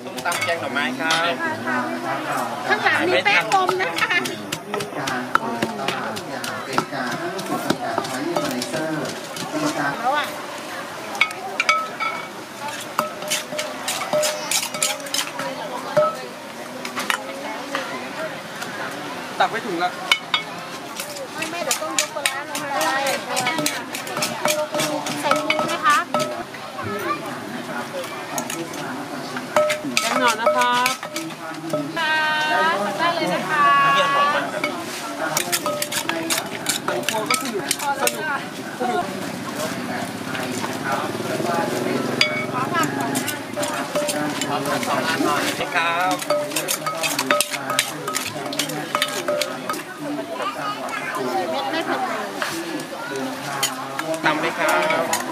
ส้มตำแกงหน่อไม้ครับ ข้างหลังมีแป้งกลมนะคะ การเปิดตลาดอย่างเป็นการให้ลูกศิษย์ประกาศใช้ยูนิเซอร์กรรมการ แล้วอ่ะตักไว้ถุงละ ไม่เดี๋ยวต้องยกปลาร้าลงไปใส่ปูไหมคะ แกงหน่อนะครับได้เลยนะคะ เยี่ยมของมันครับโคก็สนุกขอผักก่อน ขอผัก2 อันหน่อยครับ เม็ดไม่เผ็ดเลย ตำไหมครับ